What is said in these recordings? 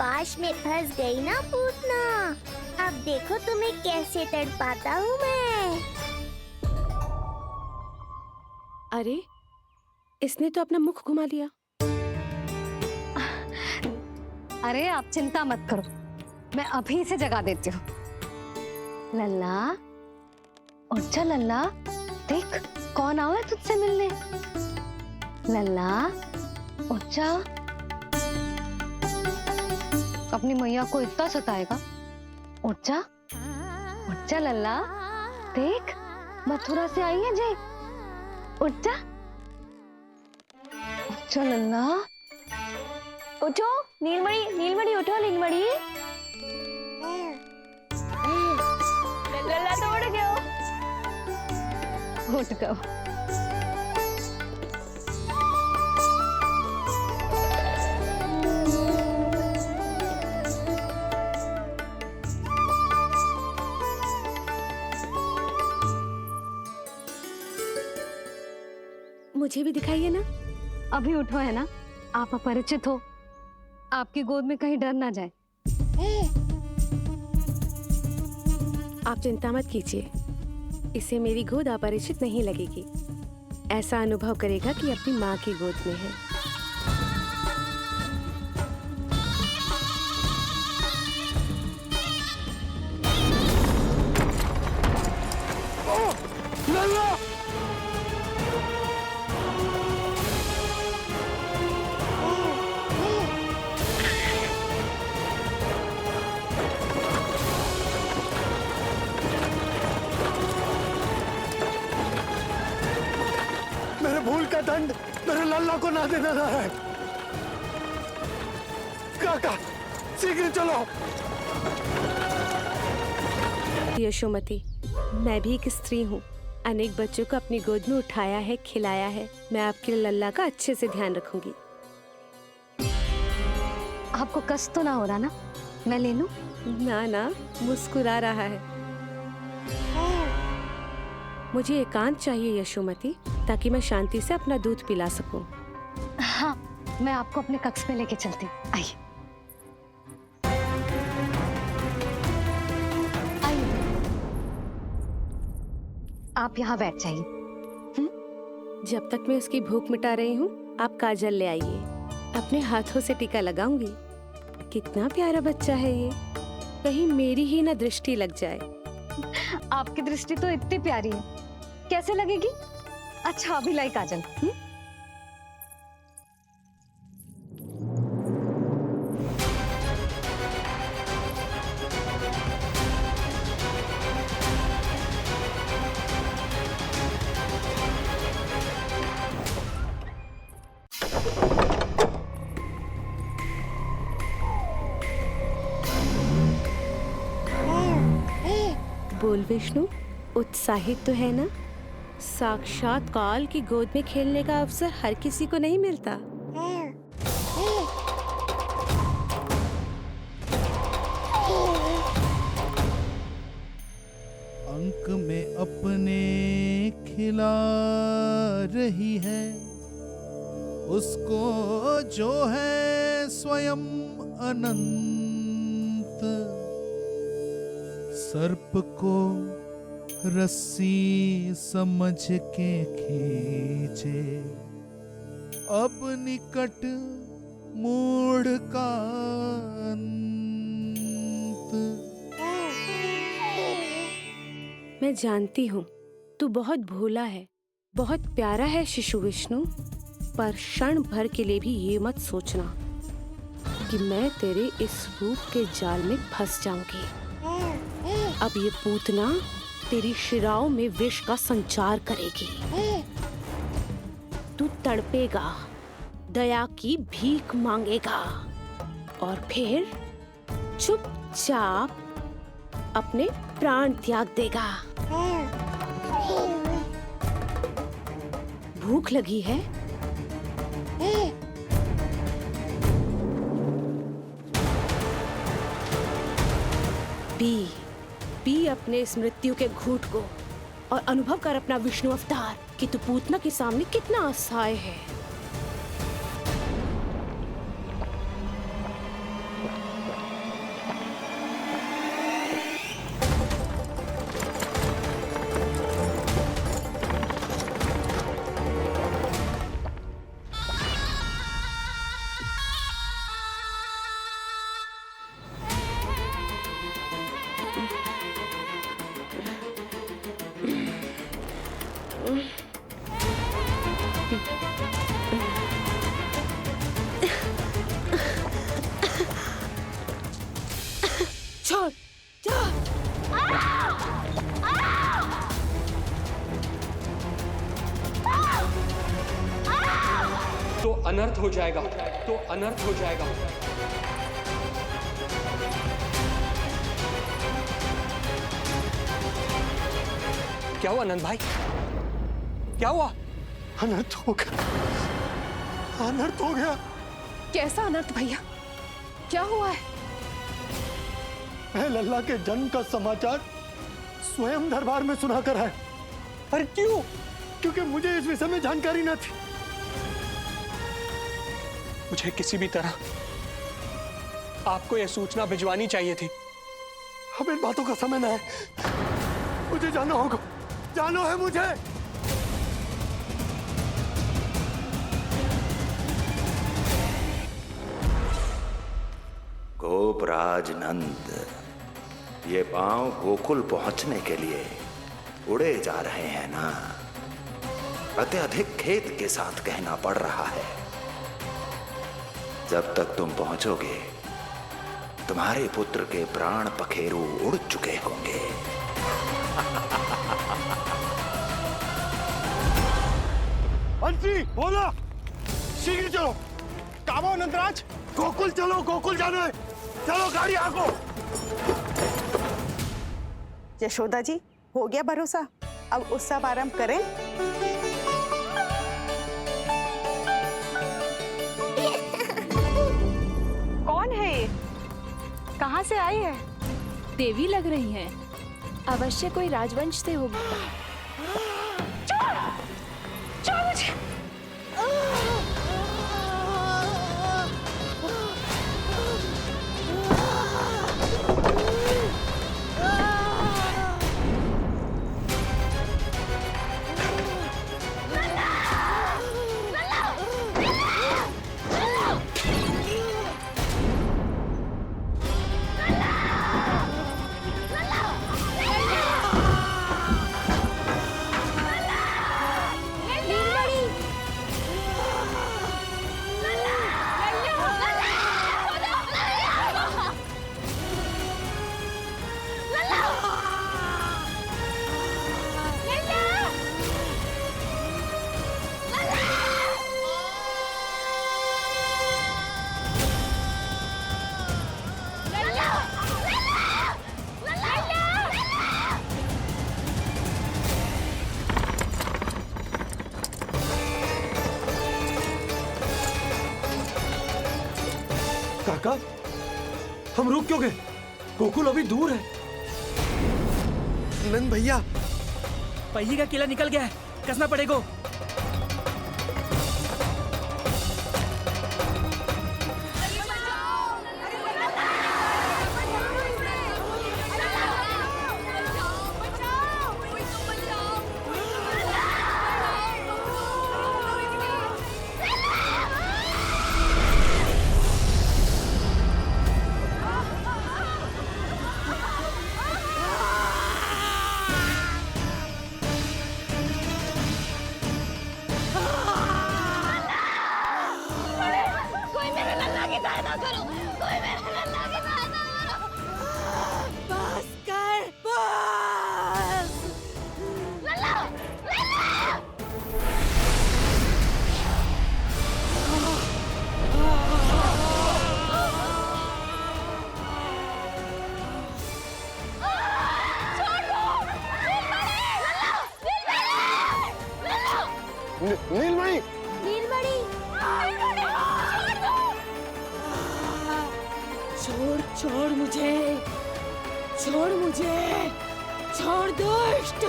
पाश में फंस गई ना पूतना। अब देखो तुम्हें कैसे तड़पाता हूँ मैं। अरे, इसने तो अपना मुख घुमा लिया। अरे आप चिंता मत करो, मैं अभी इसे जगा देती हूँ। लल्ला, उठ जा लल्ला, देख कौन आया है तुझसे मिलने। लल्ला, उठ जा। अपनी मैया को इतना सताएगा। उठ जा लल्ला, देख मथुरा से आई है जय। उठ जा लल्ला। उठो नीलमणि, नीलमणि उठो नीलमणि। लल्ला तो उठ गया। उठ गया। मुझे भी दिखाइए ना। अभी उठो है ना, आप अपरिचित हो, आपकी गोद में कहीं डर ना जाए। आप चिंता मत कीजिए, इसे मेरी गोद अपरिचित नहीं लगेगी। ऐसा अनुभव करेगा कि अपनी माँ की गोद में है। मेरे भूल का दंड मेरे लल्ला को ना देना रहा है। काका, शीघ्र चलो। यशोमती, मैं भी एक स्त्री हूँ। अनेक बच्चों को अपनी गोद में उठाया है, खिलाया है। मैं आपके लल्ला का अच्छे से ध्यान रखूंगी। आपको कष्ट तो ना हो रहा ना? मैं ले लूं? ना ना, मुस्कुरा रहा है। मुझे एकांत चाहिए यशोमती, ताकि मैं शांति से अपना दूध पिला सकूं। हाँ, मैं आपको अपने कक्ष में लेके चलती हूँ। आइए। आप यहाँ बैठ जाइए। जब तक मैं उसकी भूख मिटा रही हूँ, आप काजल ले आइए। अपने हाथों से टीका लगाऊंगी। कितना प्यारा बच्चा है ये, कहीं मेरी ही ना दृष्टि लग जाए। आपकी दृष्टि तो इतनी प्यारी है, कैसे लगेगी? अच्छा अभी लाई काजल। बोल विष्णु, उत्साहित तो है ना? साक्षात काल की गोद में खेलने का अवसर हर किसी को नहीं मिलता। अंक में अपने खिला रही है, उसको जो है स्वयं अनंत। सर्प को रस्सी समझ के खींचे, अब निकट मूढ़ का अंत। मैं जानती हूँ तू बहुत भोला है, बहुत प्यारा है शिशु विष्णु, पर क्षण भर के लिए भी ये मत सोचना कि मैं तेरे इस रूप के जाल में फंस जाऊंगी। अब ये पूतना तेरी शिराओं में विष का संचार करेगी। तू तड़पेगा, दया की भीख मांगेगा और फिर चुपचाप अपने प्राण त्याग देगा। भूख लगी है? पी अपने इस मृत्यु के घूंट को और अनुभव कर अपना विष्णु अवतार कि तू पूतना के सामने कितना असहाय है। तो अनर्थ हो जाएगा, तो अनर्थ हो जाएगा। क्या हुआ नंद भाई, क्या हुआ? अनर्थ हो गया, अनर्थ हो गया। कैसा अनर्थ भैया, क्या हुआ है? मैं लल्ला के जन्म का समाचार स्वयं दरबार में सुना कर आया। अरे क्यों? क्योंकि मुझे इस विषय में जानकारी न थी। मुझे किसी भी तरह आपको यह सूचना भिजवानी चाहिए थी। अब इन बातों का समय न है, मुझे जाना होगा, जाना है मुझे। गोपराज नंद, ये पांव गोकुल पहुंचने के लिए उड़े जा रहे हैं ना। अत्यधिक खेद के साथ कहना पड़ रहा है, जब तक तुम पहुंचोगे तुम्हारे पुत्र के प्राण पखेरु उड़ चुके होंगे। बंसी बोला, शीघ्र चलो। काबो नंदराज, गोकुल चलो, गोकुल जाना है। चलो गाड़ी आगो। यशोदा जी, हो गया भरोसा, अब उत्सव आरंभ करें। कौन है ये? कहाँ से आई है? देवी लग रही हैं। अवश्य कोई राजवंश से होगी। काका, हम रुक क्यों गए? गोकुल अभी दूर है। नंद भैया, पहिए का किला निकल गया है, कसना पड़ेगा। नीलमणि, नीलमणि, छोड़ छोड़ मुझे, छोड़ मुझे, छोड़ दुष्ट।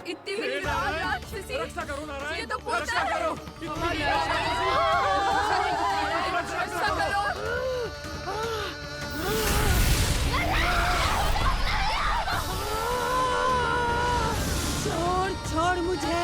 इतनी भी राक्षसी, रक्षा करो नारायण, ये तो रक्षा करो, रक्षा करो। छोड़ छोड़ मुझे।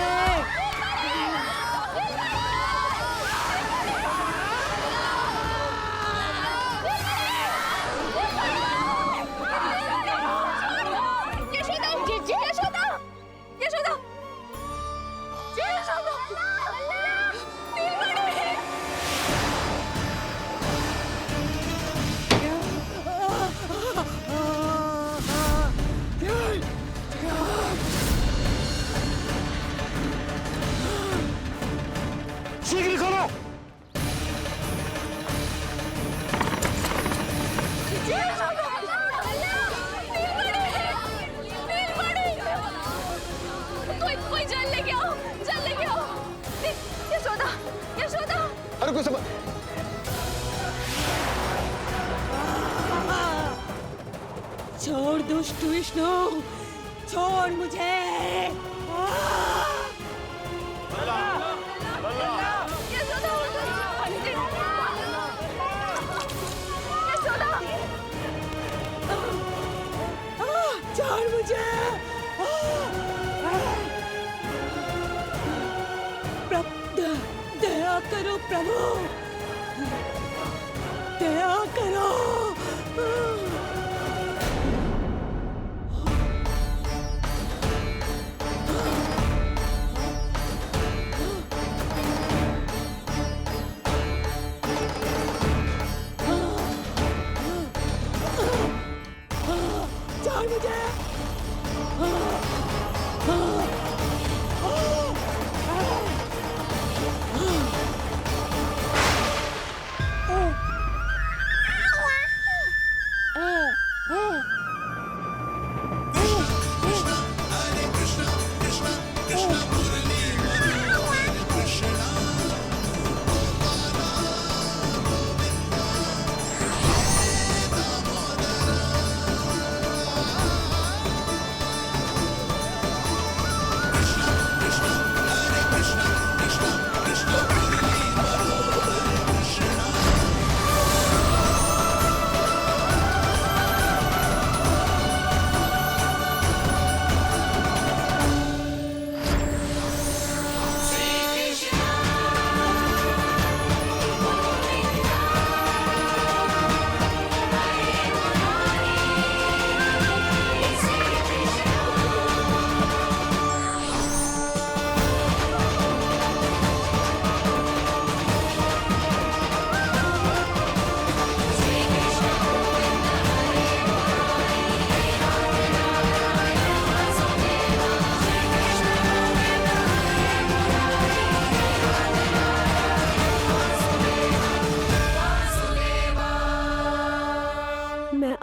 तुम्हारे को समझ। छोड़ दुष्ट विष्णु, छोड़ मुझे। छोड़ मुझे। दया करो प्रभु, दया करो। छोड़ मुझे।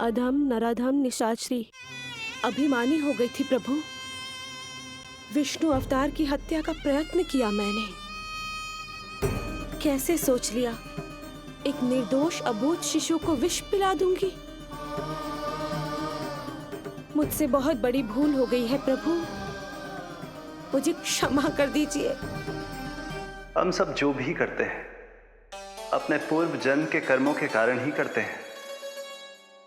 अधम नराधम निशाचरी अभिमानी हो गई थी प्रभु। विष्णु अवतार की हत्या का प्रयत्न किया मैंने। कैसे सोच लिया एक निर्दोष अबोध शिशु को विष पिला दूंगी। मुझसे बहुत बड़ी भूल हो गई है प्रभु, मुझे क्षमा कर दीजिए। हम सब जो भी करते हैं अपने पूर्व जन्म के कर्मों के कारण ही करते हैं।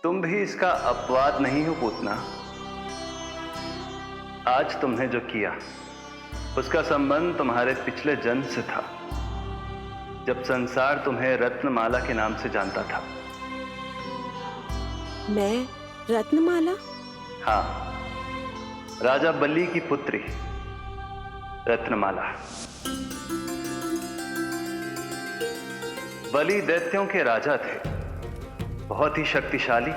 तुम भी इसका अपवाद नहीं हो पूतना। आज तुमने जो किया उसका संबंध तुम्हारे पिछले जन्म से था, जब संसार तुम्हें रत्नमाला के नाम से जानता था। मैं रत्नमाला? हाँ, राजा बलि की पुत्री रत्नमाला। बलि दैत्यों के राजा थे, बहुत ही शक्तिशाली,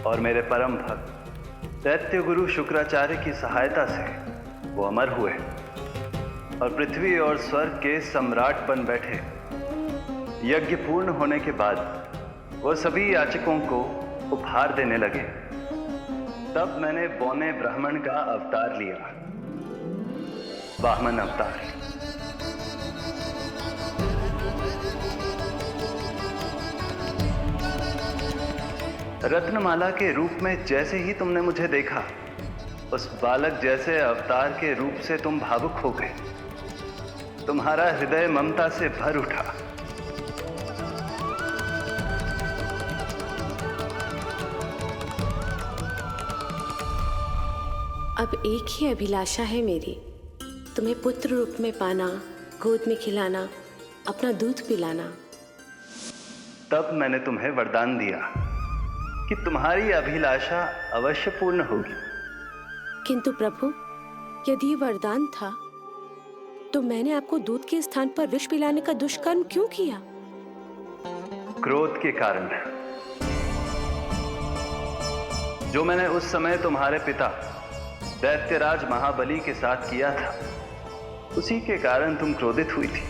और मेरे परम भक्त दैत्य गुरु शुक्राचार्य की सहायता से वो अमर हुए और पृथ्वी और स्वर्ग के सम्राट बन बैठे। यज्ञ पूर्ण होने के बाद वो सभी याचकों को उपहार देने लगे। तब मैंने बौने ब्राह्मण का अवतार लिया, वामन अवतार। रत्नमाला के रूप में जैसे ही तुमने मुझे देखा, उस बालक जैसे अवतार के रूप से तुम भावुक हो गए। तुम्हारा हृदय ममता से भर उठा। अब एक ही अभिलाषा है मेरी, तुम्हें पुत्र रूप में पाना, गोद में खिलाना, अपना दूध पिलाना। तब मैंने तुम्हें वरदान दिया कि तुम्हारी अभिलाषा अवश्य पूर्ण होगी। किंतु प्रभु, यदि ये वरदान था तो मैंने आपको दूध के स्थान पर विष पिलाने का दुष्कर्म क्यों किया? क्रोध के कारण, जो मैंने उस समय तुम्हारे पिता दैत्यराज महाबली के साथ किया था, उसी के कारण तुम क्रोधित हुई थी।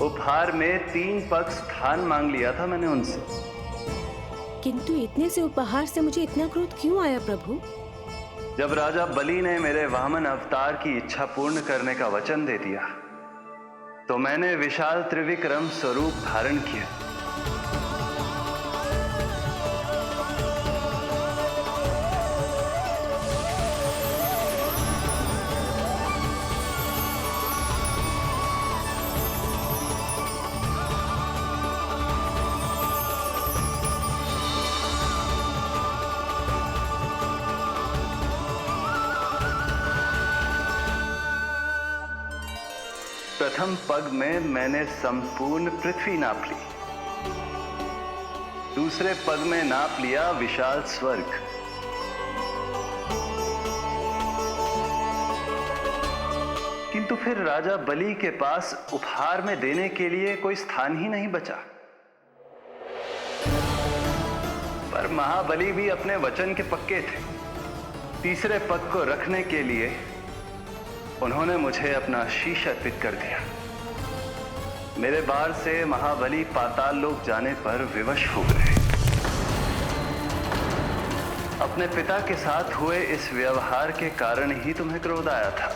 उपहार में 3 पग स्थान मांग लिया था मैंने उनसे। किंतु इतने से उपहार से मुझे इतना क्रोध क्यों आया प्रभु? जब राजा बलि ने मेरे वामन अवतार की इच्छा पूर्ण करने का वचन दे दिया, तो मैंने विशाल त्रिविक्रम स्वरूप धारण किया। प्रथम पग में मैंने संपूर्ण पृथ्वी नाप ली, दूसरे पग में नाप लिया विशाल स्वर्ग, किंतु फिर राजा बलि के पास उपहार में देने के लिए कोई स्थान ही नहीं बचा। पर महाबली भी अपने वचन के पक्के थे। तीसरे पग को रखने के लिए उन्होंने मुझे अपना शीश अर्पित कर दिया। मेरे बार से महाबली पाताल लोक जाने पर विवश हो गए। अपने पिता के साथ हुए इस व्यवहार के कारण ही तुम्हें क्रोध आया था।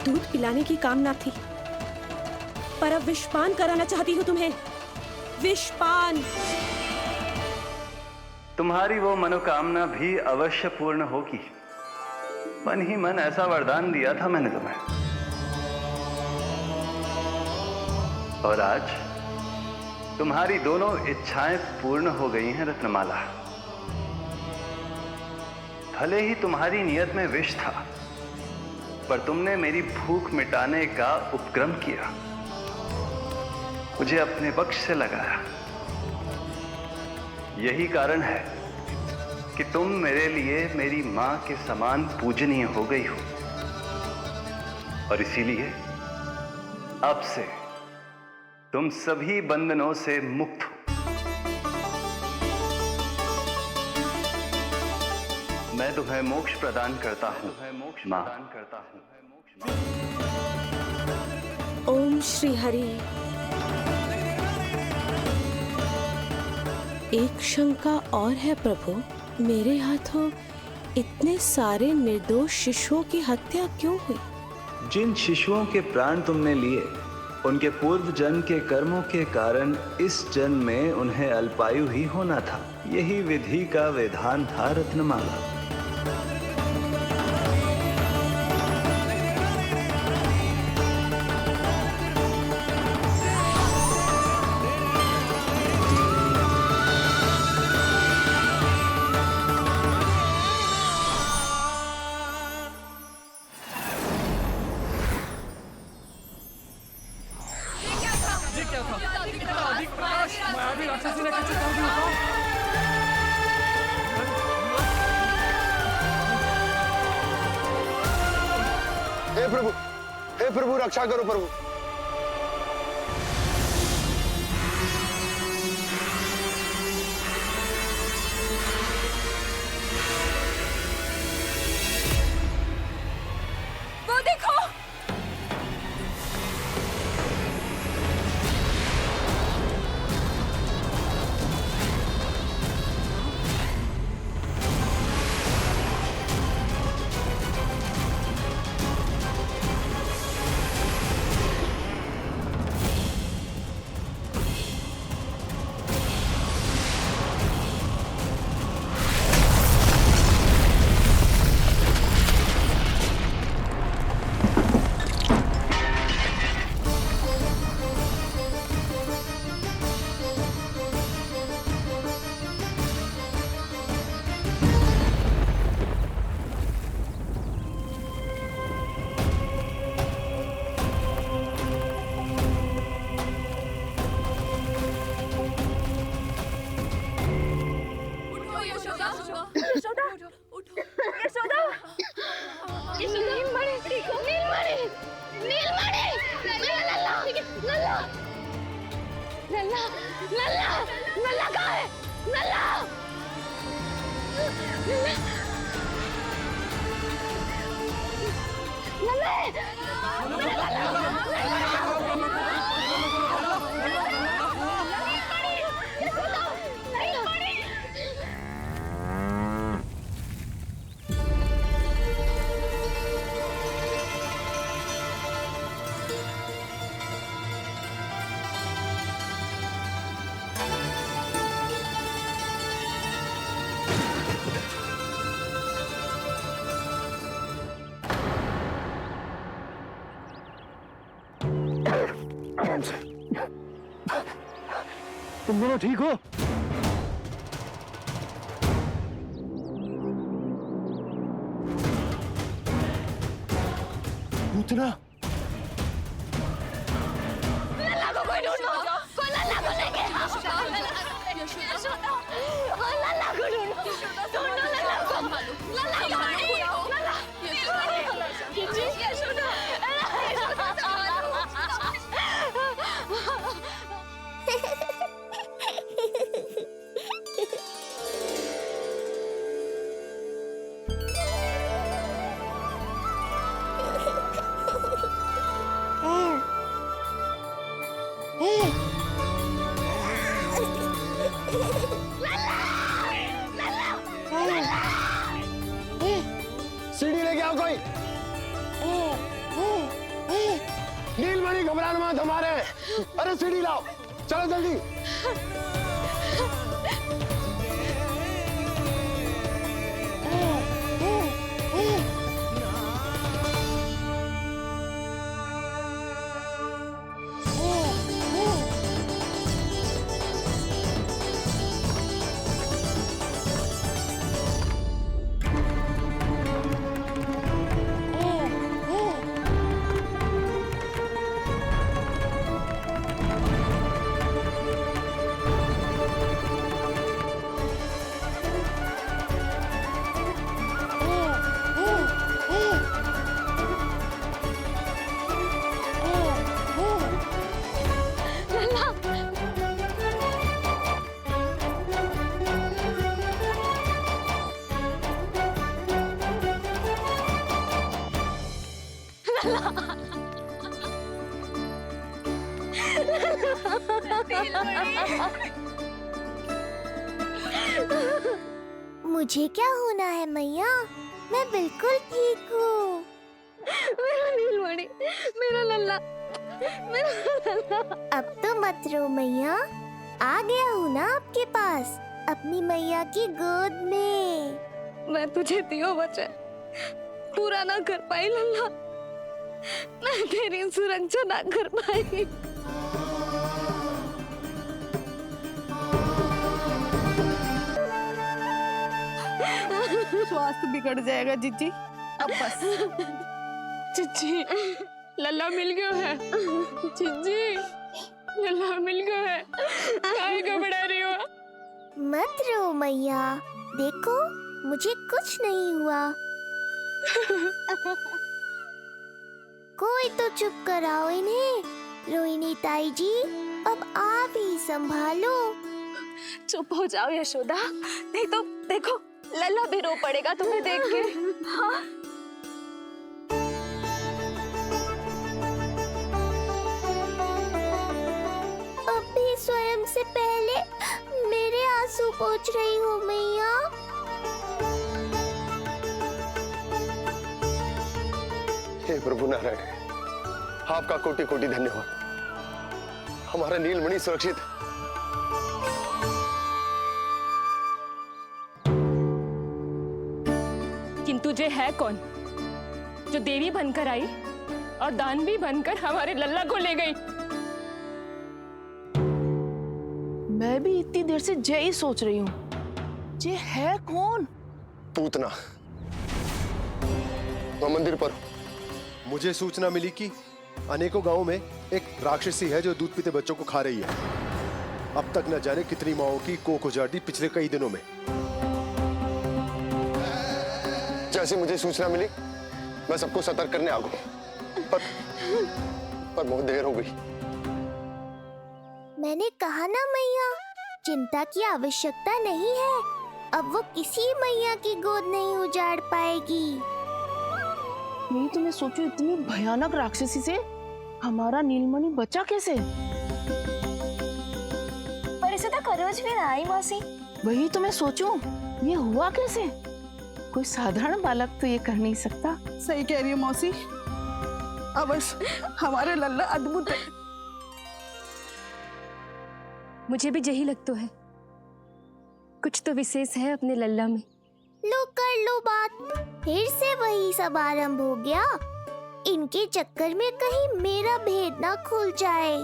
दूध पिलाने की कामना थी, पर अब विषपान कराना चाहती हूँ तुम्हें। विषपान। तुम्हारी वो मनोकामना भी अवश्य पूर्ण होगी। मन ही मन ऐसा वरदान दिया था मैंने तुम्हें। और आज तुम्हारी दोनों इच्छाएं पूर्ण हो गई हैं रत्नमाला। भले ही तुम्हारी नियत में विष था, पर तुमने मेरी भूख मिटाने का उपक्रम किया, मुझे अपने पक्ष से लगाया। यही कारण है कि तुम मेरे लिए मेरी मां के समान पूजनीय हो गई हो। और इसीलिए अब से तुम सभी बंधनों से मुक्त हो। मैं तुम्हें मोक्ष प्रदान करता हूं मां। ओम श्री हरि। एक शंका और है प्रभु, मेरे हाथों इतने सारे निर्दोष शिशुओं की हत्या क्यों हुई? जिन शिशुओं के प्राण तुमने लिए, उनके पूर्व जन्म के कर्मों के कारण इस जन्म में उन्हें अल्पायु ही होना था। यही विधि का विधान था रत्नमाला। हे प्रभु रक्षा करो प्रभु। वो देखो, नल्ला आराम से। तुम दोनों ठीक हो? पूतना सीढ़ी लेके आओ कोई। नीलमणि घबराना मत, हमारे। अरे सीढ़ी लाओ, चलो जल्दी। मुझे क्या होना है मैया, मैं बिल्कुल ठीक हूँ। मेरा नीलमणि, मेरा लल्ला, मेरा लल्ला। अब तो मत रो मैया, आ गया हूँ ना आपके पास अपनी मैया की गोद में। मैं तुझे दियो वचन पूरा ना कर पाई लल्ला, मैं तेरी सुरक्षा ना कर पाई। स्वास्थ्य बिगड़ जाएगा जीजी, अब बस। चिच्ची, लल्ला मिल गयो है। चिच्ची, लल्ला मिल गयो है। काहे घबरा रही हो? मत रो मैया, देखो मुझे कुछ नहीं हुआ। कोई तो चुप कराओ इन्हें। रोहिणी ताई जी, अब आप ही संभालो। चुप हो जाओ यशोदा, नहीं तो देखो लल्ला भी रो पड़ेगा तुम्हें देख के। हाँ? अब भी स्वयं से पहले मेरे आंसू पोंछ रही हो मैया। हे प्रभु नारायण, आपका कोटि कोटि धन्यवाद। हमारा नीलमणि सुरक्षित है। किंतु जे है कौन जो देवी बनकर आई और दानवी बनकर हमारे लल्ला को ले गई? मैं भी इतनी देर से जय ही सोच रही हूँ, जे है कौन? पूतना, वह मंदिर पर मुझे सूचना मिली कि अनेकों गांवों में एक राक्षसी है जो दूध पीते बच्चों को खा रही है। अब तक न जाने कितनी माओं की कोख उजाड़ दी पिछले कई दिनों में। जैसे मुझे सूचना मिली मैं सबको सतर्क करने आ गया, पर बहुत देर हो गई। मैंने कहा ना मैया, चिंता की आवश्यकता नहीं है। अब वो किसी मैया की गोद नहीं उजाड़ पाएगी। नहीं तो मैं सोचूं, इतनी भयानक राक्षसी से हमारा नीलमणि बचा कैसे? पर इसे तो करोज भी ना आई मौसी। वही तो मैं सोचूं, ये हुआ कैसे? कोई साधारण बालक तो ये कर नहीं सकता। सही कह रही है मौसी, अवश्य हमारे लल्ला अद्भुत है। मुझे भी यही लगता है, कुछ तो विशेष है अपने लल्ला में। लो कर लो बात, फिर से वही सब आरंभ हो गया। इनके चक्कर में कहीं मेरा भेद ना खुल जाए।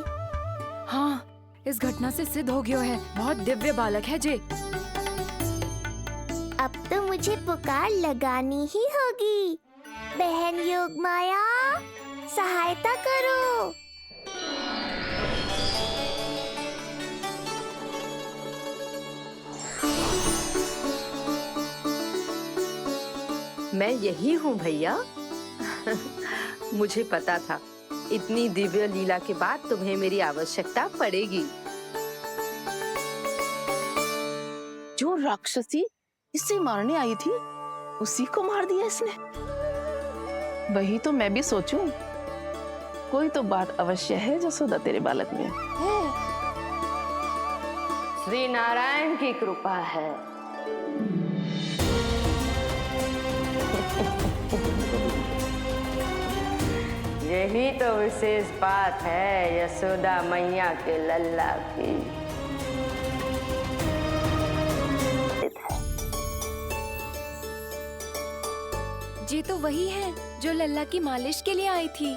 हाँ, इस घटना से सिद्ध हो गया है, बहुत दिव्य बालक है जे। अब तो मुझे पुकार लगानी ही होगी। बहन योगमाया, सहायता करो। मैं यही हूँ भैया। मुझे पता था इतनी दिव्य लीला के बाद तुम्हें मेरी आवश्यकता पड़ेगी। जो राक्षसी इसे मारने आई थी उसी को मार दिया इसने। वही तो मैं भी सोचूं, कोई तो बात अवश्य है जसोदा तेरे बालक में। श्री नारायण की कृपा है। यही तो विशेष बात है यशोदा मैया के लल्ला की। जी तो वही है जो लल्ला की मालिश के लिए आई थी।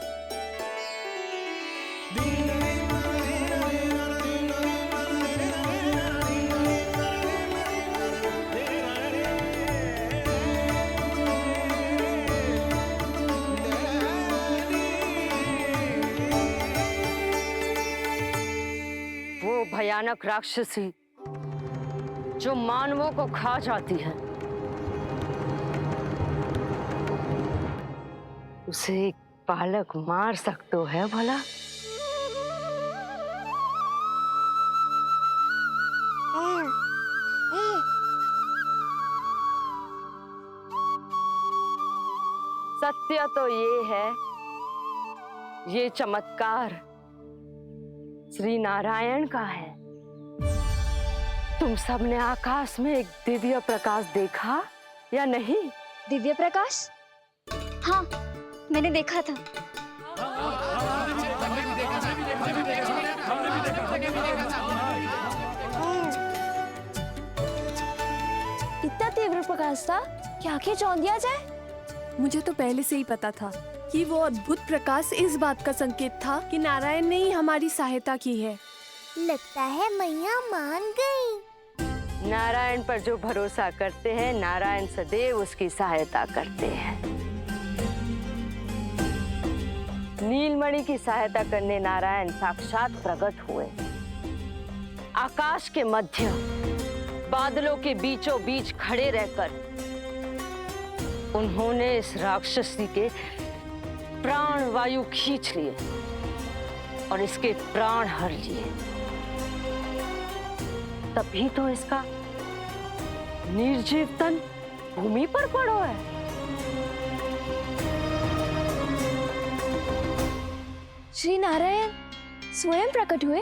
वो भयानक राक्षसी जो मानवों को खा जाती है, उसे एक बालक मार सकते है भला? सत्य तो ये है, ये चमत्कार श्री नारायण का है। तुम सबने आकाश में एक दिव्य प्रकाश देखा या नहीं? दिव्य प्रकाश? हाँ, मैंने देखा था। इतना तीव्र प्रकाश था कि आंखें चौंधिया जाए। मुझे तो पहले से ही पता था कि वो अद्भुत प्रकाश इस बात का संकेत था कि नारायण ने ही हमारी सहायता की है। लगता है मैया मान गई। नारायण पर जो भरोसा करते हैं, नारायण सदैव उसकी सहायता करते हैं। नीलमणि की सहायता करने नारायण साक्षात प्रकट हुए। आकाश के मध्य बादलों के बीचों बीच खड़े रहकर उन्होंने इस राक्षसी के प्राण वायु खींच लिए और इसके प्राण हर लिए। तभी तो इसका निर्जीव तन भूमि पर पड़ो है। श्री नारायण स्वयं प्रकट हुए।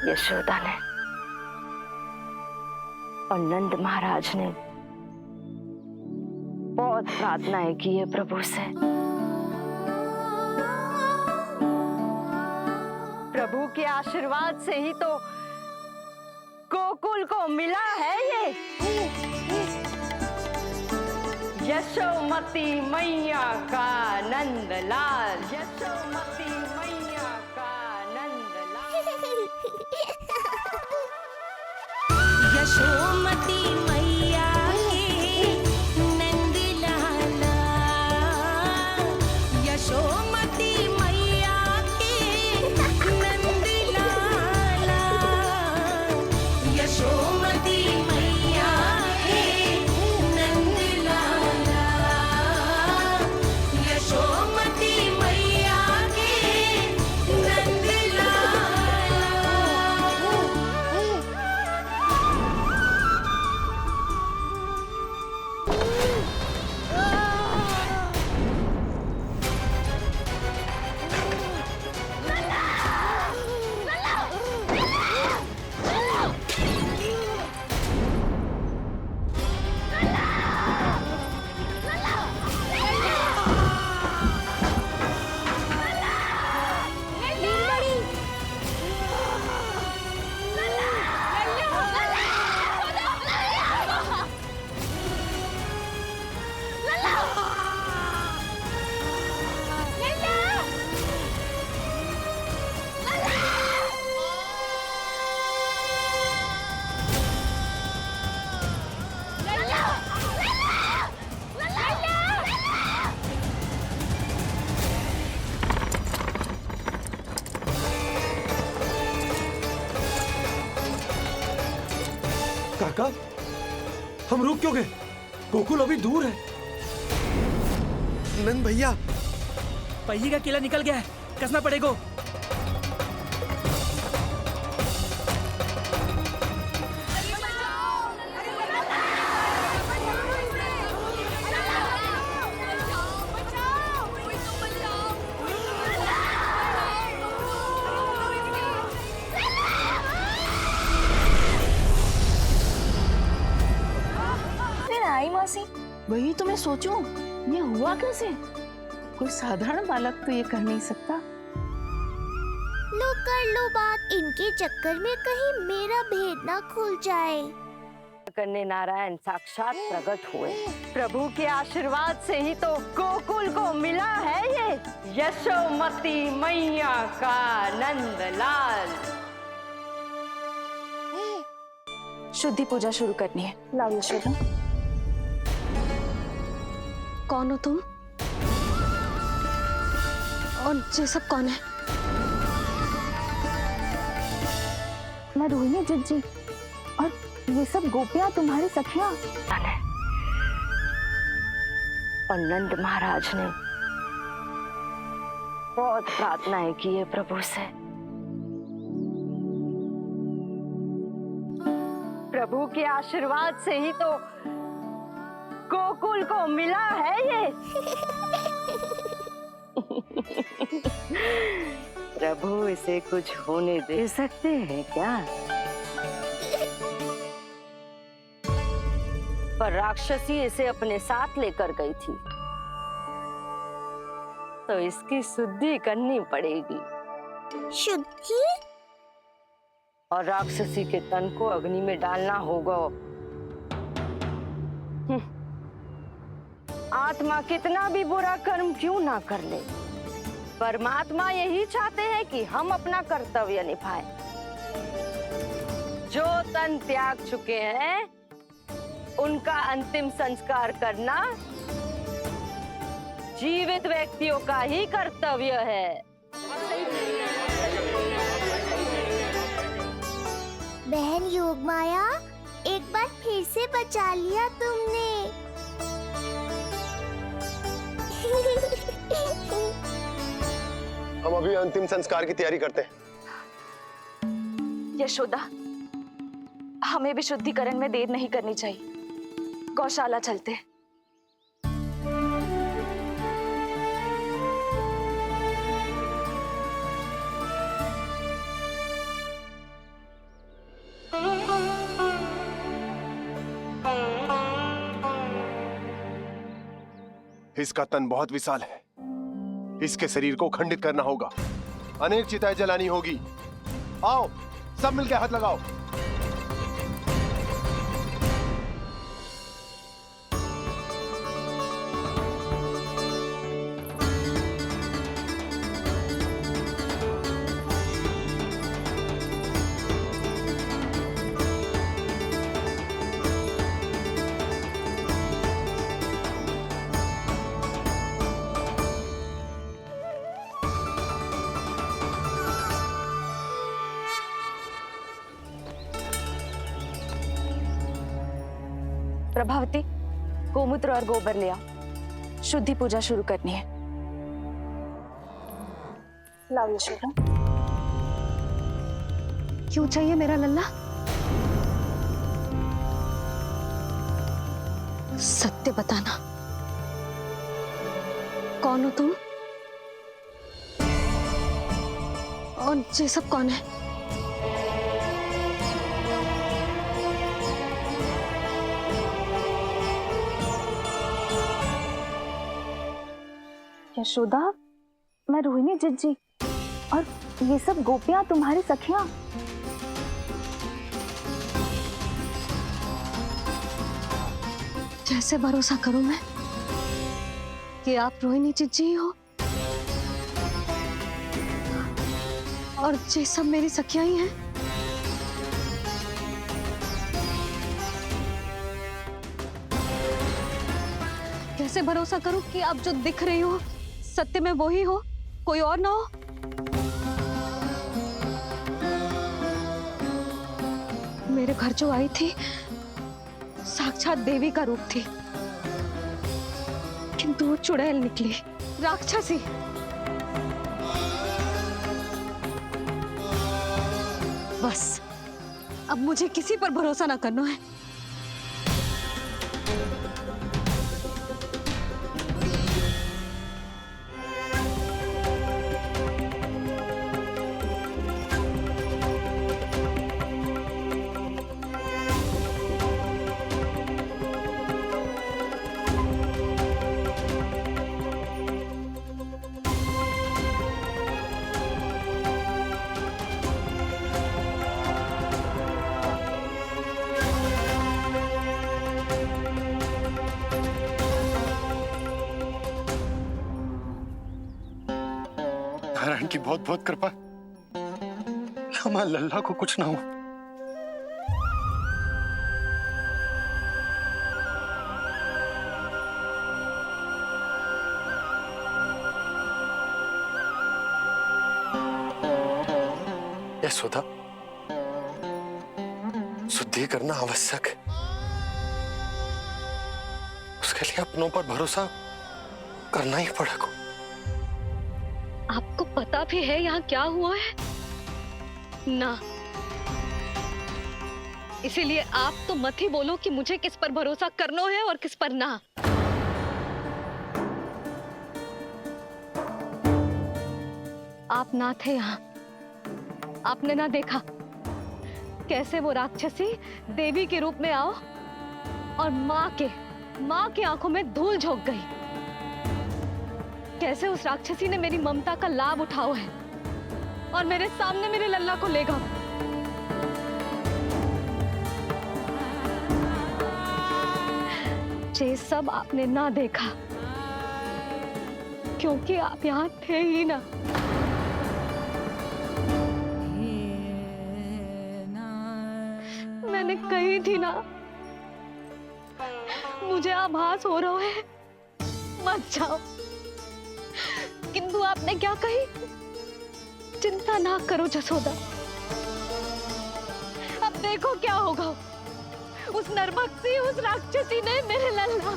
यशोदा ने और नंद महाराज ने बहुत प्रार्थनाएं की है प्रभु से। प्रभु के आशीर्वाद से ही तो गोकुल को मिला है ये। यशोमती मैया का नंदलाल, यशोमती मैया का नंदलाल। यशोमती मैया के नंदलाला, यशोमती मैया के नंदलाला, यशोमती मैया के नंदलाला, यशोमती मैया के नंदलाला। हम रुक क्यों गए? गोकुल अभी दूर है। नंद भैया, पहिए का किला निकल गया है, कसना पड़ेगा। वही तो मैं सोचूं, ये हुआ कैसे? कोई साधारण बालक तो ये कर नहीं सकता। लो कर लो बात, इनके चक्कर में कहीं मेरा भेद ना खुल जाए। करने नारायण साक्षात प्रकट हुए। प्रभु के आशीर्वाद से ही तो गोकुल को मिला है ये यशोमती मैया का नंदलाल। शुद्धि पूजा शुरू करनी है। लाओ यशोदा। कौन हो तुम? और ये सब कौन है? मैं रोहिणी जिज्जी, और ये सब गोपियां तुम्हारी सखियां। और नंद महाराज ने बहुत प्रार्थनाएं की है प्रभु से। प्रभु के आशीर्वाद से ही तो गोकुल को मिला है ये। प्रभु इसे कुछ होने दे सकते हैं क्या? पर राक्षसी इसे अपने साथ लेकर गई थी, तो इसकी शुद्धि करनी पड़ेगी। शुद्धि? और राक्षसी के तन को अग्नि में डालना होगा। आत्मा कितना भी बुरा कर्म क्यों ना कर ले, परमात्मा यही चाहते हैं कि हम अपना कर्तव्य निभाएं। जो तन त्याग चुके हैं उनका अंतिम संस्कार करना जीवित व्यक्तियों का ही कर्तव्य है। बहन योगमाया, एक बार फिर से बचा लिया तुमने। हम अभी अंतिम संस्कार की तैयारी करते हैं। यशोदा, हमें भी शुद्धिकरण में देर नहीं करनी चाहिए। गौशाला चलते हैं। इसका तन बहुत विशाल है, इसके शरीर को खंडित करना होगा, अनेक चिताएं जलानी होगी। आओ सब मिलकर हाथ लगाओ। प्रभावती, गोमूत्र और गोबर ले आओ। शुद्धि पूजा शुरू करनी है। लाओ यशोदा। क्यों चाहिए मेरा लल्ला? सत्य बताना, कौन हो तुम? और ये सब कौन है? यशोदा, मैं रोहिणी जिज्जी, और ये सब गोपियां तुम्हारी सखियां। कैसे भरोसा करूं मैं कि आप रोहिणी जिज्जी ही हो और ये सब मेरी सखियां ही हैं? कैसे भरोसा करूं कि आप जो दिख रही हो सत्य में वो ही हो, कोई और ना हो? मेरे घर जो आई थी साक्षात साक्षात देवी का रूप थी, किंतु वो चुड़ैल निकली, राक्षसी। बस अब मुझे किसी पर भरोसा ना करना है। नारायण की बहुत बहुत कृपा, हमारे लल्ला को कुछ ना हो। यशोदा, शुद्धि करना आवश्यक है, उसके लिए अपनों पर भरोसा करना ही पड़ेगा। आपको पता भी है यहाँ क्या हुआ है ना? इसीलिए आप तो मत ही बोलो कि मुझे किस पर भरोसा करना है और किस पर ना। आप ना थे यहाँ, आपने ना देखा कैसे वो राक्षसी देवी के रूप में आओ और माँ के आंखों में धूल झोंक गई। कैसे उस राक्षसी ने मेरी ममता का लाभ उठाओ है और मेरे सामने मेरे लल्ला को ले गया। ये सब आपने ना देखा क्योंकि आप यहाँ थे ही ना। मैंने कही थी ना, मुझे आभास हो रहा है, मत जाओ। किंतु आपने क्या कही? चिंता ना करो जसोदा, अब देखो क्या होगा। उस नरभक्षी, उस राक्षसी ने मेरे लल्ला।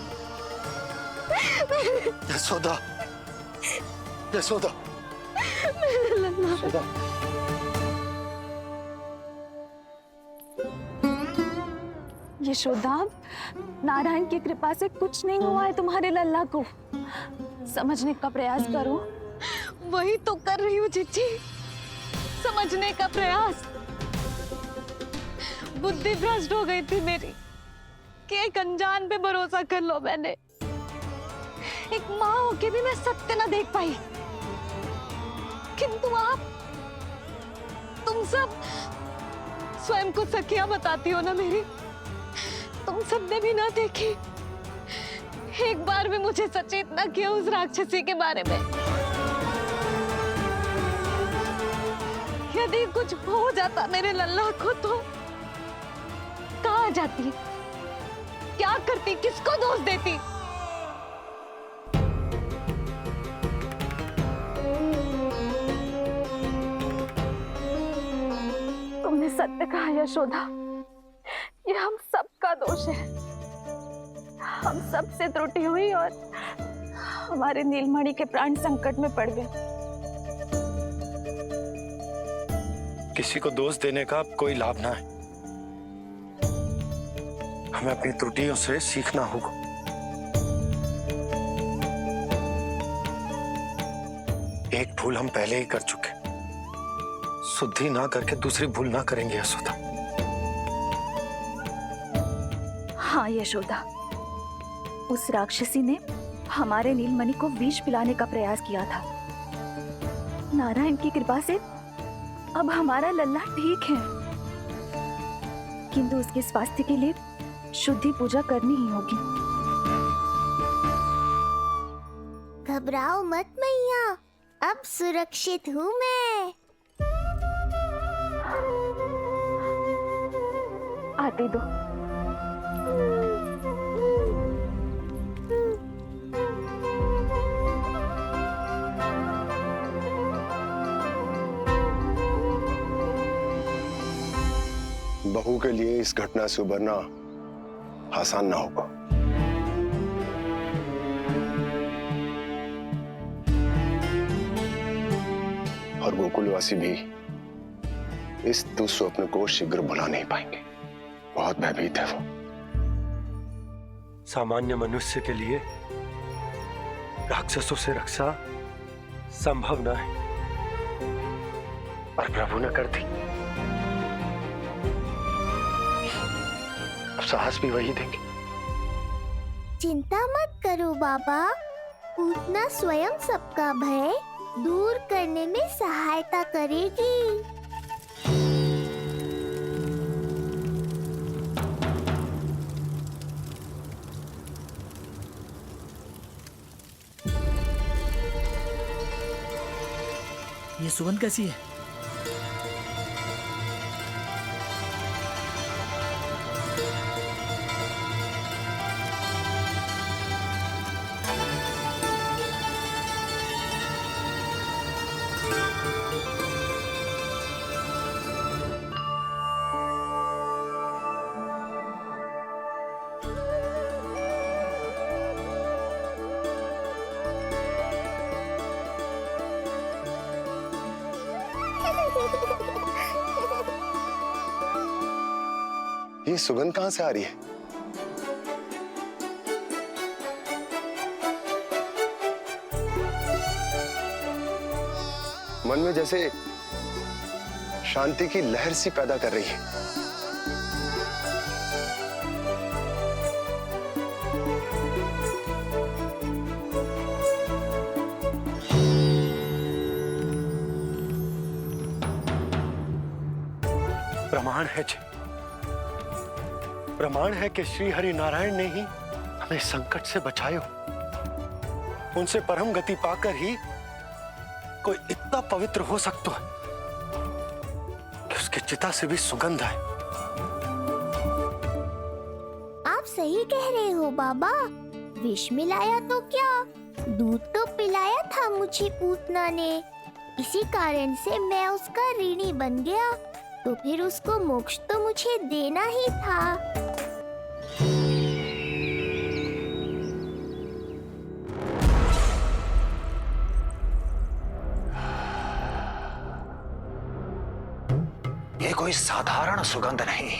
यशोदा, यशोदा, मेरे लल्ला। यशोदा। यशोदा, नारायण की कृपा से कुछ नहीं हुआ है तुम्हारे लल्ला को। समझने का प्रयास करो। वही तो कर रही हूँ चिच्ची, समझने का प्रयास। बुद्धि भ्रष्ट हो गई थी मेरी कि एक अनजान पे भरोसा कर लो मैंने। एक माँ होके भी मैं सत्य ना देख पाई, किंतु आप, तुम सब स्वयं को सखिया बताती हो ना मेरी, तुम सबने भी ना देखी, एक बार भी मुझे सचेत ना किया उस राक्षसी के बारे में। यदि कुछ हो जाता मेरे लल्ला को तो कहाँ जाती, क्या करती, किसको दोष देती? तुमने सत्य कहा यशोदा, ये हम सबका दोष है। हम सब से त्रुटि हुई और हमारे नीलमणि के प्राण संकट में पड़ गए। किसी को दोष देने का कोई लाभ ना है, हमें अपनी त्रुटियों से सीखना होगा। एक भूल हम पहले ही कर चुके, शुद्धि ना करके दूसरी भूल ना करेंगे यशोदा। हाँ यशोदा, उस राक्षसी ने हमारे नीलमणि को विष पिलाने का प्रयास किया था। नारायण की कृपा से अब हमारा लल्ला ठीक है, किंतु उसके स्वास्थ्य के लिए शुद्धि पूजा करनी ही होगी। घबराओ मत मैया, अब सुरक्षित हूँ मैं। आते दो। बहू के लिए इस घटना से उबरना आसान ना होगा। और गोकुलवासी भी इस दुस्वप्न को शीघ्र भुला नहीं पाएंगे। बहुत भयभीत है वो। सामान्य मनुष्य के लिए राक्षसों से रक्षा संभव न है, और प्रभु ने कर दी। अब साहस भी वही देंगे। चिंता मत करो बाबा, पूतना स्वयं सबका भय दूर करने में सहायता करेगी। ये सुगंध कैसी है? ये सुगंध कहां से आ रही है? मन में जैसे शांति की लहर सी पैदा कर रही है। प्रमाण है जी, प्रमाण है कि श्री हरि नारायण ने ही हमें संकट से बचायो। उनसे परम गति पाकर ही कोई इतना पवित्र हो सकता है कि उसके चिता से भी सुगंध है। आप सही कह रहे हो बाबा, विष मिलाया तो क्या, दूध तो पिलाया था मुझे पूतना ने। इसी कारण से मैं उसका ऋणी बन गया, तो फिर उसको मोक्ष तो मुझे देना ही था। ये कोई साधारण सुगंध नहीं,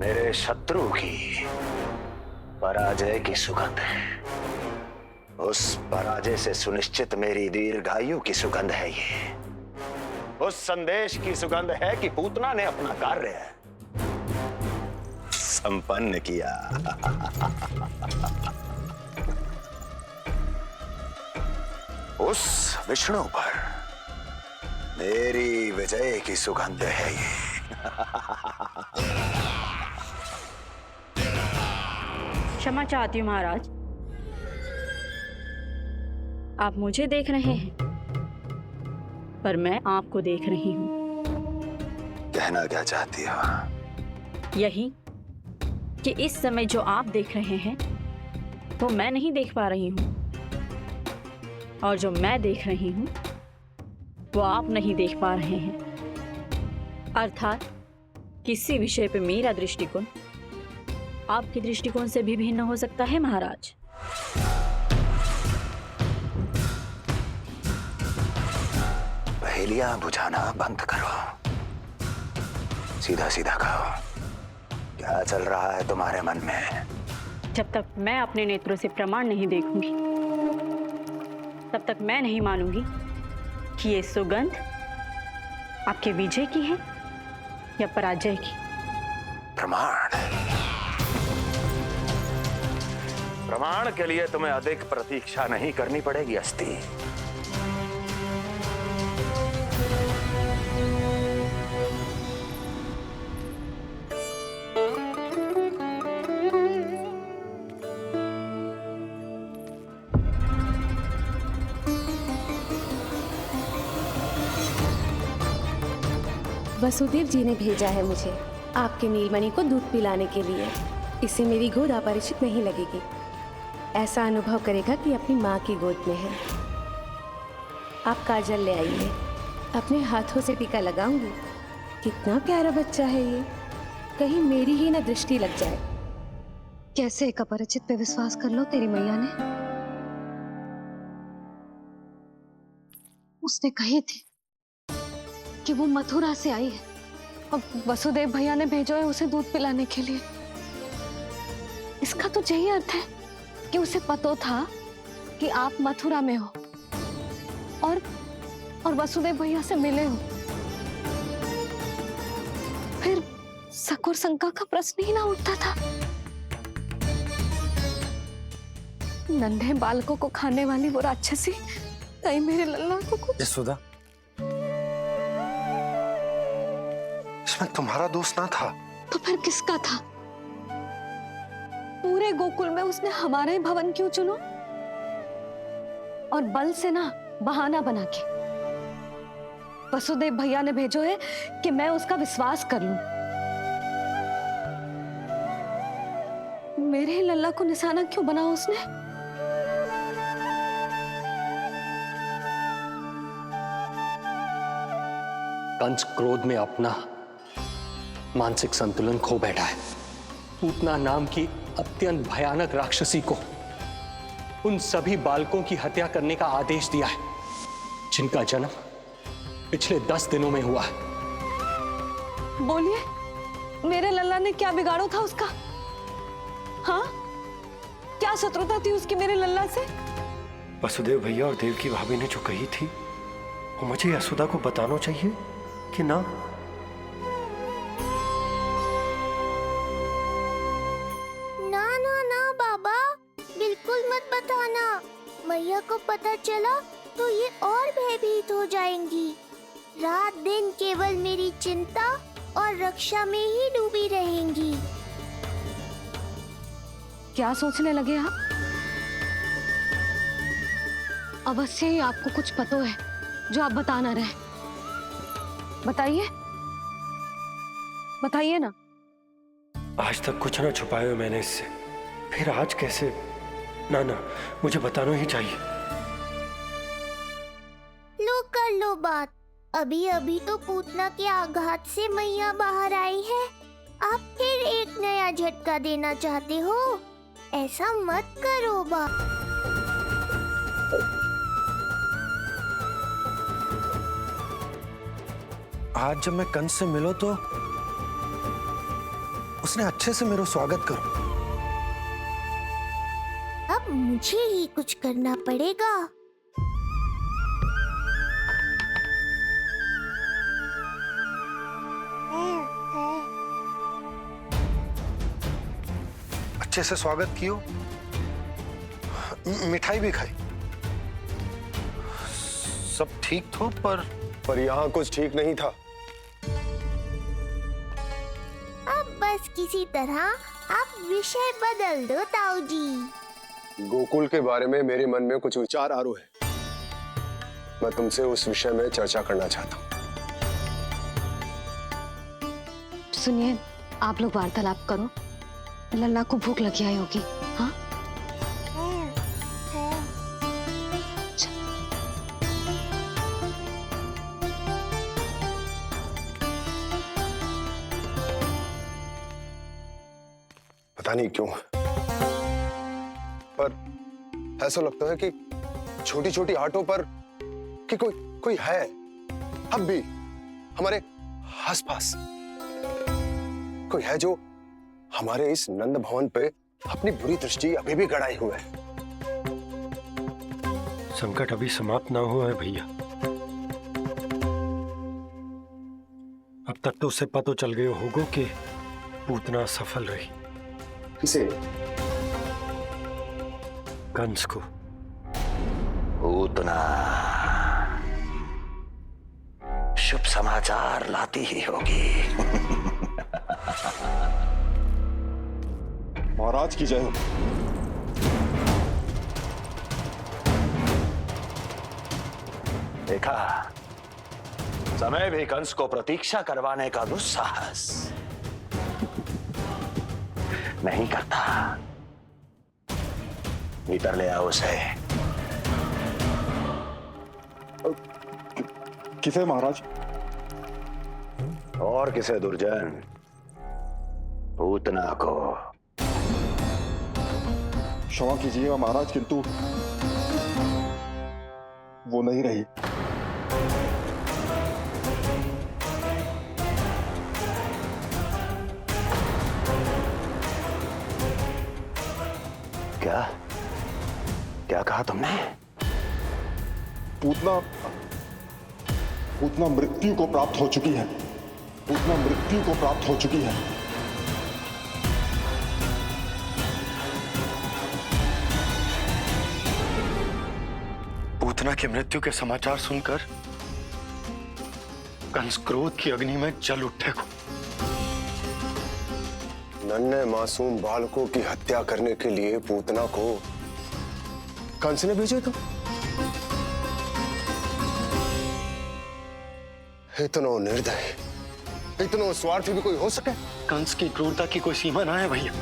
मेरे शत्रु की पराजय की सुगंध है। उस पराजय से सुनिश्चित मेरी दीर्घायु की सुगंध है ये। उस संदेश की सुगंध है कि पूतना ने अपना कार्य संपन्न किया। उस विष्णु पर मेरी विजय की सुगंध है ये। क्षमा चाहती हूँ महाराज, आप मुझे देख रहे हैं पर मैं आपको देख रही हूँ। कहना क्या चाहती हो? यही कि इस समय जो आप देख रहे हैं वो मैं नहीं देख पा रही हूँ, और जो मैं देख रही हूँ वो आप नहीं देख पा रहे हैं। अर्थात किसी विषय पे मेरा दृष्टिकोण आपके दृष्टिकोण से भी भिन्न हो सकता है महाराज। पहेलियां बुझाना बंद करो, सीधा सीधा कहो, क्या चल रहा है तुम्हारे मन में? जब तक मैं अपने नेत्रों से प्रमाण नहीं देखूंगी तब तक मैं नहीं मानूंगी कि ये सुगंध आपके विजय की है या पराजय की। प्रमाण? प्रमाण के लिए तुम्हें अधिक प्रतीक्षा नहीं करनी पड़ेगी अस्ति। वसुदेव जी ने भेजा है मुझे आपके नीलमणि को दूध पिलाने के लिए। इससे मेरी गोद अपरिचित नहीं लगेगी, ऐसा अनुभव करेगा कि अपनी माँ की गोद में है। आप काजल ले आइए, अपने हाथों से टीका लगाऊंगी कितना प्यारा बच्चा है ये, कहीं मेरी ही ना दृष्टि लग जाए। कैसे एक अपरिचित पे विश्वास कर लो तेरी मैया ने? उसने कही थी कि वो मथुरा से आई है और वसुदेव भैया ने भेजा है उसे दूध पिलाने के लिए। इसका तो यही अर्थ है कि उसे पता था कि आप मथुरा में हो और वसुदेव भैया से मिले हो। फिर शक और शंका का प्रश्न ही ना उठता था। नन्हे बालकों को खाने वाली वो राक्षसी कहीं मेरे लल्ला को यशोदा, इसमें तुम्हारा दोष ना था। तो फिर किसका था? पूरे गोकुल में उसने हमारे भवन क्यों चुनो? और बल से ना बहाना बना के वसुदेव भैया ने भेजो है कि मैं उसका विश्वास कर लूं। मेरे लल्ला को निशाना क्यों बनाया उसने? कंस क्रोध में अपना मानसिक संतुलन खो बैठा है। पूतना नाम की अत्यंत भयानक राक्षसी को उन सभी बालकों की हत्या करने का आदेश दिया है जिनका जन्म पिछले 10 दिनों में हुआ है। बोलिए, मेरे लल्ला ने क्या बिगाड़ो था उसका? हाँ, क्या शत्रुता थी उसकी मेरे लल्ला से? वसुदेव भैया और देवकी भाभी ने जो कही थी वो मुझे यशोदा को बताना चाहिए कि ना? ना ना ना बाबा, बिल्कुल मत बताना। मैया को पता चला तो ये और भयभीत हो जाएंगी। रात दिन केवल मेरी चिंता और रक्षा में ही डूबी रहेंगी। क्या सोचने लगे आप? अवश्य ही आपको कुछ पता है जो आप बता ना रहे। बताइए, बताइए ना। आज तक कुछ ना छुपाया मैंने इससे, फिर आज कैसे? ना ना, मुझे बताना ही चाहिए। लो कर लो बात। अभी अभी तो पूतना के आघात से मैया बाहर आई है, आप फिर एक नया झटका देना चाहते हो? ऐसा मत करो बा। आज जब मैं कंस से मिलो तो उसने अच्छे से मेरा स्वागत करो। अब मुझे ही कुछ करना पड़ेगा। अच्छे से स्वागत कियो, मिठाई भी खाई, सब ठीक तो, पर यहाँ कुछ ठीक नहीं था। अब बस किसी तरह आप विषय बदल दो ताऊ जी। गोकुल के बारे में मेरे मन में कुछ विचार आ रहे हैं। मैं तुमसे उस विषय में चर्चा करना चाहता हूँ। सुनिए, आप लोग वार्तालाप करो। लल्ला को भूख लगी आई होगी। हाँ, पता नहीं क्यों, पर ऐसा लगता है कि छोटी छोटी आटों पर कि कोई है अब भी हमारे आसपास। कोई है जो हमारे इस नंद भवन पे अपनी बुरी दृष्टि अभी भी गड़ाए हुए है। संकट अभी समाप्त ना हुआ है भैया। अब तक तो उसे पता चल गया होगा कि पूतना सफल रही। किसे? कंस को। पूतना शुभ समाचार लाती ही होगी। महाराज की जय हो। देखा, समय भी कंस को प्रतीक्षा करवाने का दुस्साहस नहीं करता। भीतर ले आओ उसे। किसे महाराज? और किसे दुर्जन? पूतना को। क्षमा कीजिएगा महाराज, किंतु वो नहीं रही। क्या क्या कहा तुमने? पूतना पूतना मृत्यु को प्राप्त हो चुकी है। पूतना मृत्यु को प्राप्त हो चुकी है। पूतना की मृत्यु के समाचार सुनकर कंस क्रोध की अग्नि में जल उठे को। नन्हे मासूम बालकों की हत्या करने के लिए पूतना को कंस ने भेजे तो इतना निर्दय, इतना स्वार्थी भी कोई हो सके? कंस की क्रूरता की कोई सीमा ना है भैया।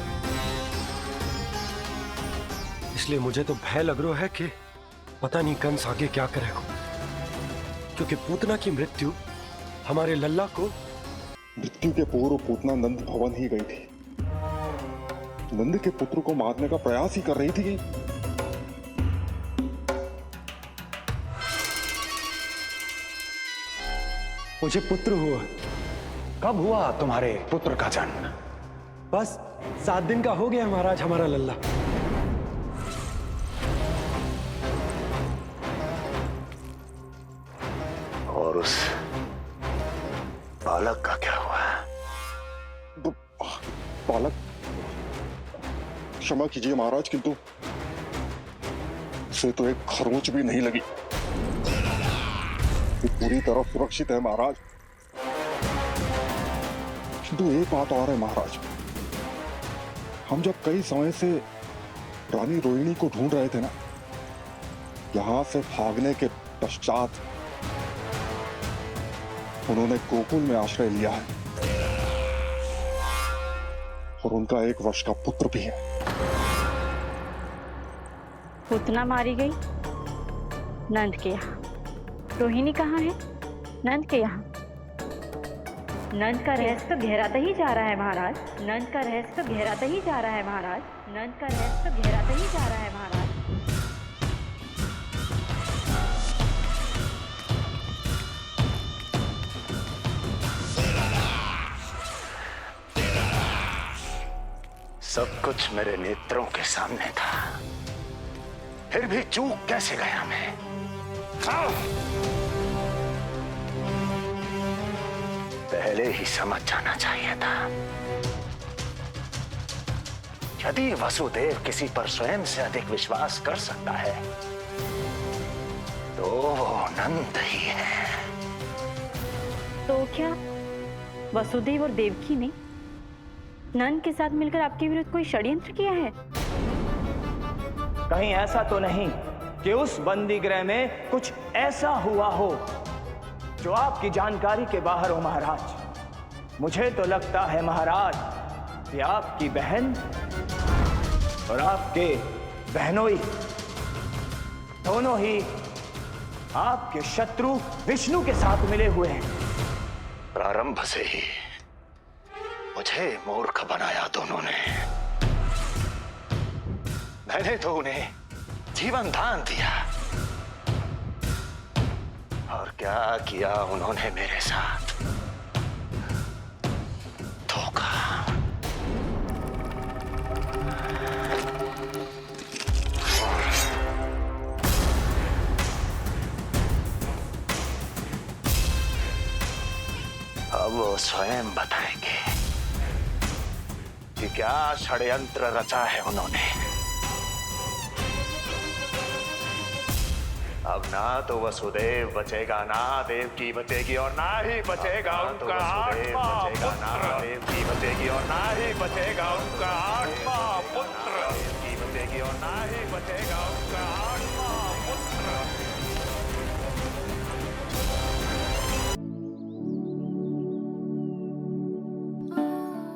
इसलिए मुझे तो भय लग रहा है कि पता नहीं कंस आगे क्या करेगा, क्योंकि पूतना की मृत्यु हमारे लल्ला को। मृत्यु के पूर्व पूतना नंद भवन ही गई थी। नंद के पुत्र को मारने का प्रयास ही कर रही थी। मुझे पुत्र हुआ। कब हुआ तुम्हारे पुत्र का जन्म? बस 7 दिन का हो गया महाराज हमारा लल्ला। और उस बालक का क्या हुआ? बालक, क्षमा कीजिए महाराज, किंतु उसे तो एक खरोंच भी नहीं लगी। ये पूरी तरह सुरक्षित है महाराज। किंतु एक बात और है महाराज, हम जब कई समय से रानी रोहिणी को ढूंढ रहे थे ना, यहां से भागने के पश्चात उन्होंने गोकुल में आश्रय लिया है और उनका 1 वर्ष का पुत्र भी है। पूतना मारी गई नंद के यहाँ। रोहिणी कहाँ है? नंद के यहाँ। नंद का रहस्य तो गहराता ही जा रहा है महाराज। नंद का रहस्य तो गहराता ही जा रहा है महाराज। नंद का रहस्य तो गहराता ही जा रहा है महाराज। सब कुछ मेरे नेत्रों के सामने था, फिर भी चूक कैसे गया मैं? पहले ही समझ जाना चाहिए था। यदि वसुदेव किसी पर स्वयं से अधिक विश्वास कर सकता है तो वो नंद ही है। तो क्या वसुदेव और देवकी ने नंद के साथ मिलकर आपके विरुद्ध कोई षड्यंत्र किया है? कहीं ऐसा तो नहीं कि उस बंदी गृह में कुछ ऐसा हुआ हो जो आपकी जानकारी के बाहर हो महाराज। मुझे तो लगता है महाराज कि आपकी बहन और आपके बहनोई दोनों ही आपके शत्रु विष्णु के साथ मिले हुए हैं। प्रारंभ से ही मुझे मूर्ख बनाया दोनों ने। मैंने तो उन्हें जीवन दान दिया, और क्या किया उन्होंने मेरे साथ? धोखा। अब वो स्वयं बताएंगे कि क्या षड्यंत्र रचा है उन्होंने। अब ना तो वसुदेव बचेगा, ना देवकी बचेगी, और ना ही बचेगा उनका आठवां पुत्र। ना देवकी बचेगी और ना ही बचेगा उनका आठवां पुत्र। देवकी बचेगी और ना ही बचेगा उनका आठवां पुत्र।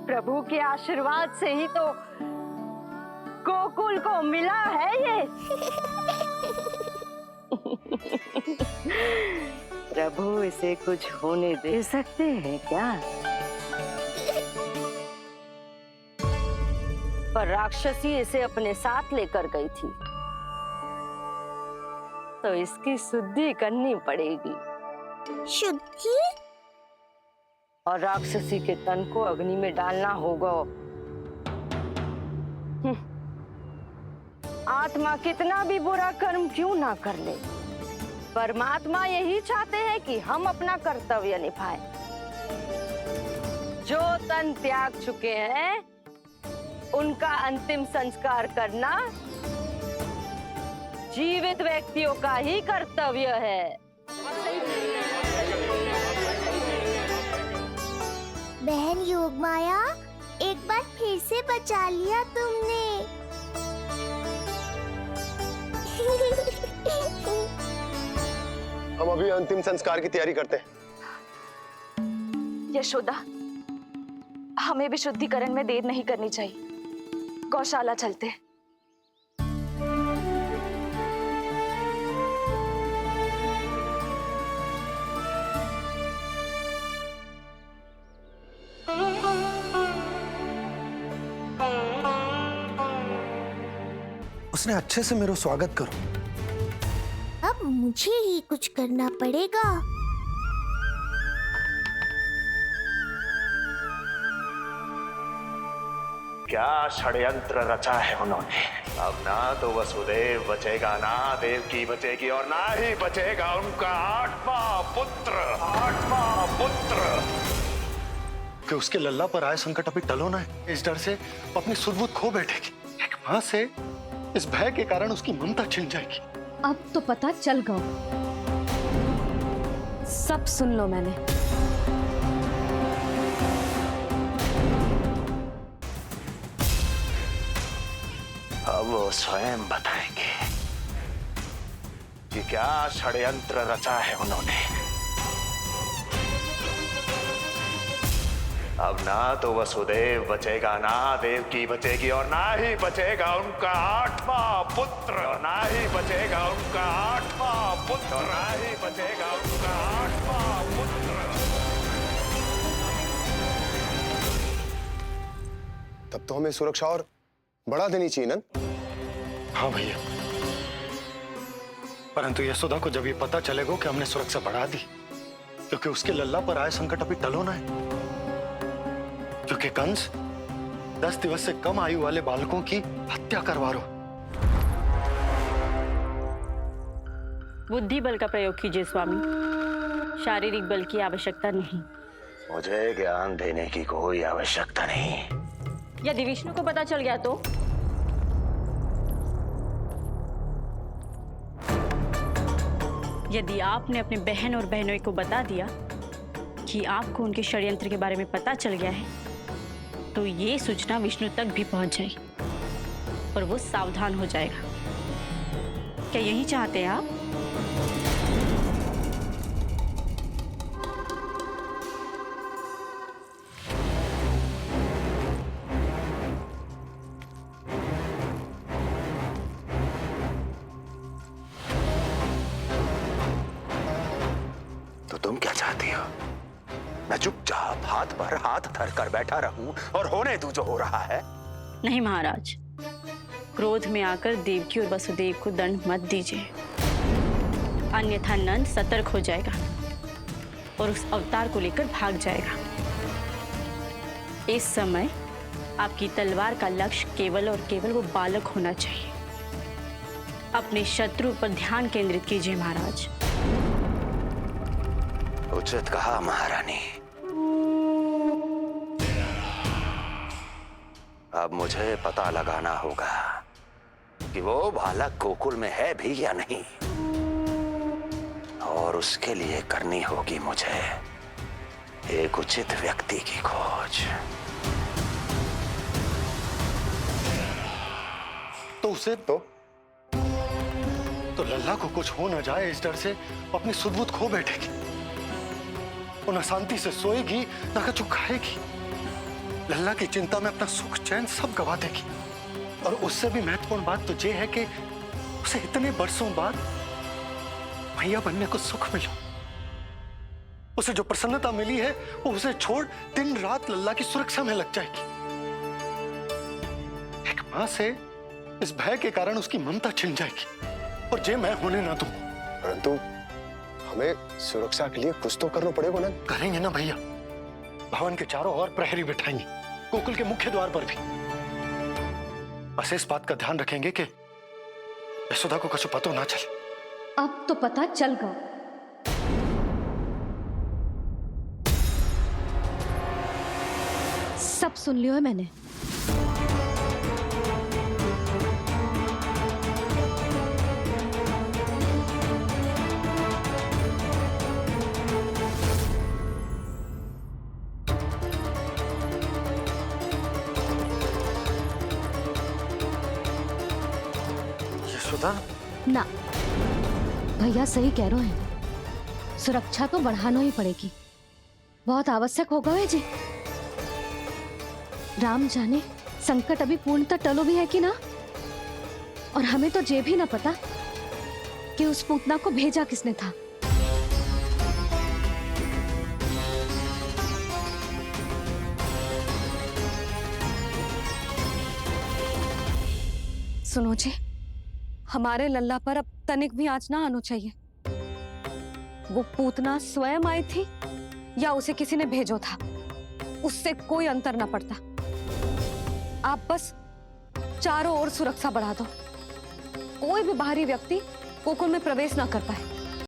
प्रभु के आशीर्वाद से ही तो गोकुल को मिला है ये। प्रभु इसे कुछ होने दे सकते हैं क्या? पर राक्षसी इसे अपने साथ लेकर गई थी, तो इसकी शुद्धि करनी पड़ेगी। शुद्धि? और राक्षसी के तन को अग्नि में डालना होगा। आत्मा कितना भी बुरा कर्म क्यों ना कर ले, परमात्मा यही चाहते हैं कि हम अपना कर्तव्य निभाएं। जो तन त्याग चुके हैं उनका अंतिम संस्कार करना जीवित व्यक्तियों का ही कर्तव्य है। बहन योगमाया, एक बार फिर से बचा लिया तुमने। हम अभी अंतिम संस्कार की तैयारी करते हैं। यशोदा, हमें भी शुद्धिकरण में देर नहीं करनी चाहिए। गौशाला चलते हैं। उसने अच्छे से मेरा स्वागत करो। अब मुझे ही कुछ करना पड़ेगा। क्या षड्यंत्र रचा है उन्होंने। अब ना तो वसुदेव बचेगा, ना देवकी बचेगी, और ना ही बचेगा उनका आठवां पुत्र। कि उसके लल्ला पर आए संकट अभी टलो ना है। इस डर से अपनी सुध-बुध खो बैठेगी। एक मां से इस भय के कारण उसकी ममता छिन जाएगी। अब तो पता चल गया, सब सुन लो मैंने। अब वो स्वयं बताएंगे कि क्या षड्यंत्र रचा है उन्होंने। अब ना तो वसुदेव बचेगा, ना देवकी बचेगी, और ना ही बचेगा उनका आठवां पुत्र, और ना ही बचेगा उनका आठवां पुत्र, और ना ही बचेगा उनका आठवां पुत्र। तब तो हमें सुरक्षा और बढ़ा देनी चाहिए नंद। हाँ भैया, परंतु यशोदा को जब ये पता चलेगा कि हमने सुरक्षा बढ़ा दी, क्योंकि उसके लल्ला पर आए संकट अभी टलो ना है। क्योंकि कंस 10 दिवस से कम आयु वाले बालकों की हत्या करवा रहा। बुद्धि बल का प्रयोग कीजिए स्वामी, शारीरिक बल की आवश्यकता नहीं। मुझे ज्ञान देने की कोई आवश्यकता नहीं। यदि विष्णु को पता चल गया तो? यदि आपने अपने बहन और बहनों को बता दिया कि आपको उनके षड्यंत्र के बारे में पता चल गया है, तो ये सूचना विष्णु तक भी पहुंच जाएगी और वो सावधान हो जाएगा। क्या यही चाहते हैं आप? तो तुम क्या चाहती हो? मैं चुपचाप हाथ पर हाथ धर कर बैठा रहूं और होने दूं जो हो रहा है? नहीं महाराज, क्रोध में आकर देवकी और वसुदेव को दंड मत दीजिए, अन्यथा नंद सतर्क हो जाएगा और उस अवतार को लेकर भाग जाएगा। इस समय आपकी तलवार का लक्ष्य केवल और केवल वो बालक होना चाहिए। अपने शत्रु पर ध्यान केंद्रित कीजिए महाराज। उचित कहा महारानी। अब मुझे पता लगाना होगा कि वो बालक गोकुल में है भी या नहीं, और उसके लिए करनी होगी मुझे एक उचित व्यक्ति की खोज। तो उसे तो लल्ला को कुछ हो न जाए, इस डर से अपनी सुध-बुध खो बैठेगी। वो न शांति से सोएगी, न कुछ खाएगी। लल्ला की चिंता में अपना सुख चैन सब गवा देगी। और उससे भी महत्वपूर्ण बात तो ये है कि उसे इतने बरसों बाद मैया बनने को सुख मिला। उसे जो प्रसन्नता मिली है वो उसे छोड़ दिन रात लल्ला की सुरक्षा में लग जाएगी। एक मां से इस भय के कारण उसकी ममता छिन जाएगी और जे मैं होने ना दूं। परंतु हमें सुरक्षा के लिए कुछ तो करना पड़ेगा ना। करेंगे ना भैया, भवन के चारों ओर प्रहरी बिठाएंगे, गोकुल के मुख्य द्वार पर भी। बस इस बात का ध्यान रखेंगे कि यशोदा को कुछ पता ना चले। अब तो पता चल गया। सब सुन लियो है मैंने। यशोदा ना, भैया सही कह रहे हैं, सुरक्षा तो बढ़ाना ही पड़ेगी, बहुत आवश्यक होगा वे जी। राम जाने संकट अभी पूर्णतः टलो भी है कि ना, और हमें तो ये भी ना पता कि उस पूतना को भेजा किसने था। सुनो जी, हमारे लल्ला पर अब तनिक भी आंच ना आना चाहिए। वो पूतना स्वयं आई थी या उसे किसी ने भेजो था, उससे कोई अंतर ना पड़ता। आप बस चारों ओर सुरक्षा बढ़ा दो, कोई भी बाहरी व्यक्ति गोकुल में प्रवेश ना कर पाए।